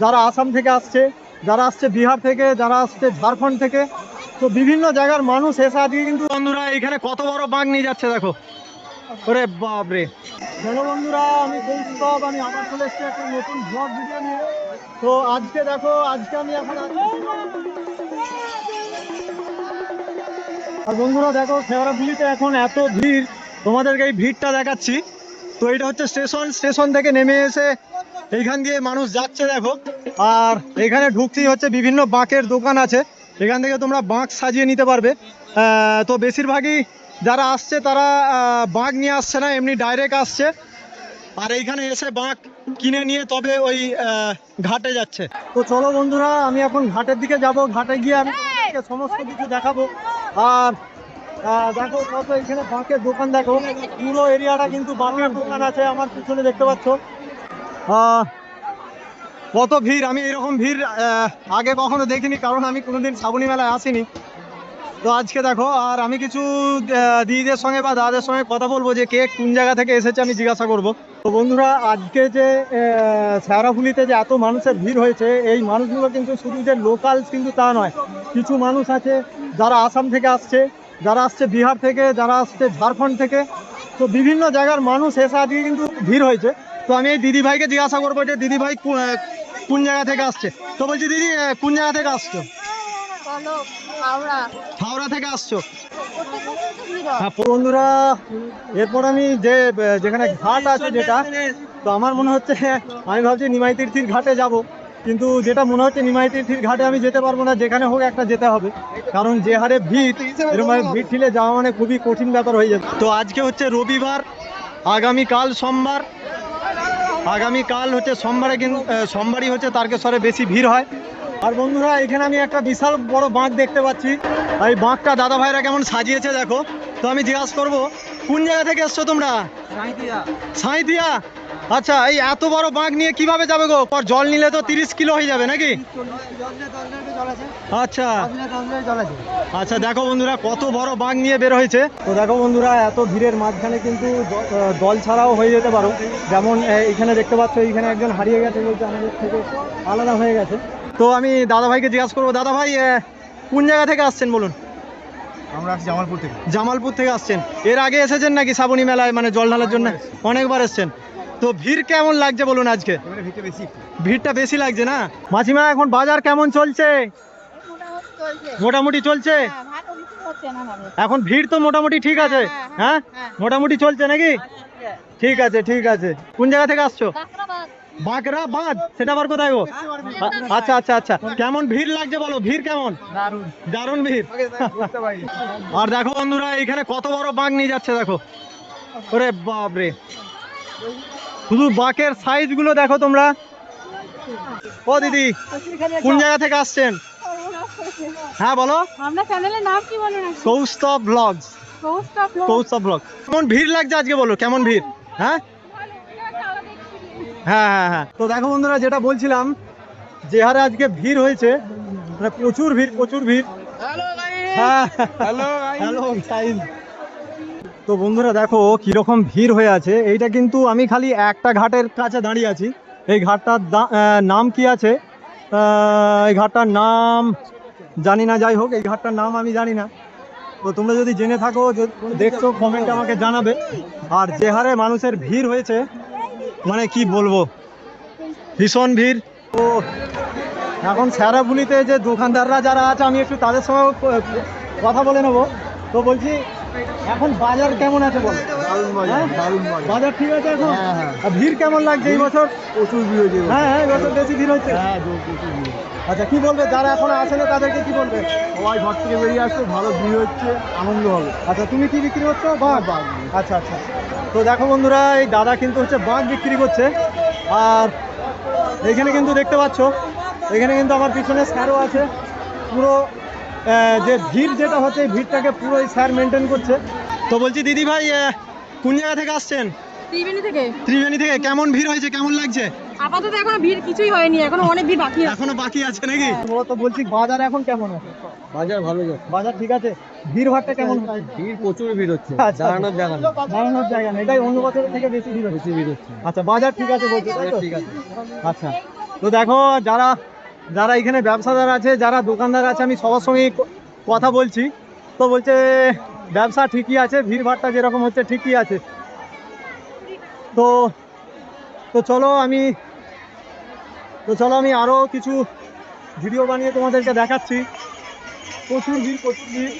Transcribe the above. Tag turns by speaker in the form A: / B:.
A: যারা আসাম থেকে আসছে, যারা আসছে বিহার থেকে, যারা আসছে ঝাড়খণ্ড থেকে, তো বিভিন্ন জায়গার মানুষ এসে আজকে কিন্তু বন্ধুরা এখানে কত বড় বাঘ নিয়ে যাচ্ছে দেখো। ওরে বাপরে। হ্যালো বন্ধুরা, আমি কৌস্তব, আমি আবার চলে এসেছি একটা নতুন ব্লগ ভিডিও নিয়ে। তো আজকে দেখো, আজকে আমি এখন আর বন্ধুরা দেখো শেওড়াফুলিতে এখন এত ভিড়, তোমাদেরকে এই ভিড়টা দেখাচ্ছি। তো এটা হচ্ছে স্টেশন থেকে নেমে এসে এইখান দিয়ে মানুষ যাচ্ছে দেখো। আর এখানে ঢুকতেই হচ্ছে বিভিন্ন বাঁকের দোকান আছে, এখান থেকে তোমরা বাঁক সাজিয়ে নিতে পারবে। তো বেশিরভাগই যারা আসছে তারা বাঁক নিয়ে আসছে না, এমনি ডাইরেক্ট আসছে। আর এইখানে এসে বাঁক কিনে নিয়ে তবে ওই ঘাটে যাচ্ছে। তো চলো বন্ধুরা, আমি এখন ঘাটের দিকে যাব, ঘাটে গিয়ে আমি তোমাদেরকে সমস্ত কিছু দেখাবো। আর দেখো কত এখানে বাঁকের দোকান, দেখো পুরো এরিয়াটা কিন্তু বাঁকের দোকান আছে। আমার পিছনে দেখতে পাচ্ছ কত ভিড়। আমি এরকম ভিড় আগে কখনো দেখিনি, কারণ আমি কোনোদিন শ্রাবণী মেলায় আসিনি। তো আজকে দেখো, আর আমি কিছু দিদিদের সঙ্গে বা দাদাদের সঙ্গে কথা বলবো যে কে কোন জায়গা থেকে এসেছে, আমি জিজ্ঞাসা করব। তো বন্ধুরা আজকে যে শেওড়াফুলিতে যে এত মানুষের ভিড় হয়েছে, এই মানুষগুলো কিন্তু শুধু যে লোকালস কিন্তু তা নয়, কিছু মানুষ আছে যারা আসাম থেকে আসছে, যারা আসছে বিহার থেকে, যারা আসছে ঝাড়খণ্ড থেকে, তো বিভিন্ন জায়গার মানুষ এসে আজকে কিন্তু ভিড় হয়েছে। তো আমি এই দিদিভাইকে জিজ্ঞাসা করবো যে দিদিভাই কোন জায়গা থেকে আসছে। তো বলছি দিদি কোন জায়গা থেকে আসছো? হাওড়া থেকে আসছো? হ্যাঁ বন্ধুরা, এরপর আমি যেখানে ঘাট আছে যেটা, তো আমার মনে হচ্ছে, আমি ভাবছি নিমাই তির্থির ঘাটে যাব, কিন্তু যেটা মনে হচ্ছে নিমাই তির্থির ঘাটে আমি যেতে পারবো না, যেখানে হোক একটা যেতে হবে। কারণ যে হারে ভিড়, এরকম ভিড় ঠেলে যাওয়া মানে খুবই কঠিন ব্যাপার হয়ে যাবে। তো আজকে হচ্ছে রবিবার, আগামীকাল সোমবার। আগামীকাল হচ্ছে সোমবারে, কিন্তু সোমবারই হচ্ছে তারকেশ্বরে বেশি ভিড় হয়। আর বন্ধুরা এখানে আমি একটা বিশাল বড় বাঁক দেখতে পাচ্ছি। এই বাঁকটা দাদা ভাইরা কেমন সাজিয়েছে দেখো। তো আমি জিজ্ঞাসা করবো কোন জায়গা থেকে এসছো তোমরা? সাঁইথিয়া। আচ্ছা, এই এত বড় বাঁক নিয়ে কিভাবে যাবে গো? জল নিলে তো 30 কিলো হয়ে যাবে নাকি? আচ্ছা আচ্ছা, দেখো বন্ধুরা কত বড় বাঁক নিয়ে বের হয়েছে। তো দেখো বন্ধুরা, এত ভিড়ের মাঝখানে কিন্তু জল ছাড়াও হয়ে যেতে পারো। যেমন এখানে দেখতে পাচ্ছ, এইখানে একজন হারিয়ে গেছে, বলছে আমাদের থেকে আলাদা হয়ে গেছে। তো আমি দাদা ভাইকে জিজ্ঞাসা করবো, দাদা ভাই কোন জায়গা থেকে আসছেন বলুন?
B: আমরা আসছি জামালপুর থেকে।
A: জামালপুর থেকে আসছেন। এর আগে এসেছেন নাকি শ্রাবণী মেলায়, মানে জল ঢালার জন্য? অনেকবার এসেছেন। তো ভিড় কেমন লাগছে বলুন আজকে? ভিড়টা বেশি লাগছে না? মাসিমা এখন বাজার কেমন চলছে? মোটামুটি চলছে। এখন ভিড় তো মোটামুটি ঠিক আছে? হ্যাঁ মোটামুটি চলছে নাকি? ঠিক আছে ঠিক আছে। কোন জায়গা থেকে আসছো? বাঁকড়া বাঁধ, সেটা আবার কোথায় গো? আচ্ছা আচ্ছা আচ্ছা, কেমন ভিড় লাগছে বলো, ভিড় কেমন? দারুণ ভিড়। আর দেখো বন্ধুরা এখানে কত বড় বাঁক নিয়ে যাচ্ছে দেখো। ওরে বাপরে, শুধু বাঁকের সাইজ গুলো দেখো তোমরা। ও দিদি, কোন জায়গা থেকে আসছেন? হ্যাঁ বলো।
C: আপনার চ্যানেলের নাম কি বলেন?
A: কৌস্তব ব্লগস। কৌস্তব ব্লগ। কেমন ভিড় লাগছে আজকে বলো, কেমন ভিড়? হ্যাঁ হ্যাঁ হ্যাঁ হ্যাঁ। তো দেখো বন্ধুরা, যেটা বলছিলাম, যে হারে আজকে ভিড় হয়েছে, মানে প্রচুর ভিড় প্রচুর ভিড়। হ্যাঁ হ্যালো গাইস। তো বন্ধুরা দেখো কিরকম ভিড় হয়ে আছে। এইটা কিন্তু আমি খালি একটা ঘাটের কাছে দাঁড়িয়ে আছি। এই ঘাটটার নাম কি আছে, এই ঘাটটার নাম জানি না, যাই হোক এই ঘাটটার নাম আমি জানি না। তো তোমরা যদি জেনে থাকো, দেখছো, কমেন্টে আমাকে জানাবে। আর যে হারে মানুষের ভিড় হয়েছে, মানে কি বলবো, ভীষণ ভিড়। তো এখন শেওড়াফুলিতে যে দোকানদাররা যারা আছে, আমি একটু তাদের সঙ্গে কথা বলে নেবো। তো বলছি এখন বাজার কেমন আছে বলো? বাজার ঠিক আছে এখন? আর ভিড় কেমন লাগছে এই বছর?
B: প্রচুর ভিড় হয়েছে।
A: হ্যাঁ হ্যাঁ, এই বছর বেশি ভিড় হচ্ছে। আচ্ছা, কি বলবে যারা এখনো আসেনি তাদেরকে কি বলবে?
B: সবাই ঘর থেকে বেরিয়ে আসছে, ভালো ভিড় হচ্ছে, আনন্দ হবে।
A: আচ্ছা, তুমি কি বিক্রি করছো? বাঘ। আচ্ছা আচ্ছা। তো দেখো বন্ধুরা, এই দাদা কিন্তু হচ্ছে বাঘ বিক্রি করছে। আর এখানে কিন্তু দেখতে পাচ্ছ, এখানে কিন্তু আমার পিছনে স্যারও আছে। পুরো যে ভিড় যেটা হচ্ছে, এই ভিড়টাকে পুরো এই স্যার মেনটেন করছে। তো বলছি দিদি ভাই, কোন জায়গা থেকে আসছেন?
C: ত্রিবেণী থেকে।
A: ত্রিবেণী থেকে। কেমন ভিড় হয়েছে, কেমন লাগছে?
C: আপাতত এখনো ভিড় কিছুই হয়নি, এখনো অনেক ভিড় বাকি আছে।
A: এখনো বাকি আছে নাকি? তো বলছি বাজার এখন কেমন আছে?
B: বাজার ভালো যাচ্ছে।
A: বাজার ঠিক আছে। ভিড় ভাড়টা কেমন?
B: ভিড় প্রচুর ভিড় হচ্ছে,
A: আচ্ছা,
B: দাঁড়ানোর জায়গা নেই।
A: দাঁড়ানোর জায়গা নেই, এটাই অন্য বছরের থেকে বেশি ভিড় হচ্ছে।
B: বেশি ভিড় হচ্ছে।
A: আচ্ছা, বাজার ঠিক আছে বলছো তাই তো?
B: ঠিক আছে।
A: আচ্ছা, তো দেখো যারা যারা এখানে ব্যবসাদার আছে, যারা দোকানদার আছে, আমি সবার সঙ্গে কথা বলছি। তো বলছে ব্যবসা ঠিকই আছে, ভিড়ভাড়টা যেরকম হচ্ছে ঠিকই আছে। তো তো চলো আমি আরও কিছু ভিডিও বানিয়ে তোমাদেরকে দেখাচ্ছি। প্রচুর ভিড়, প্রচুর ভিড়।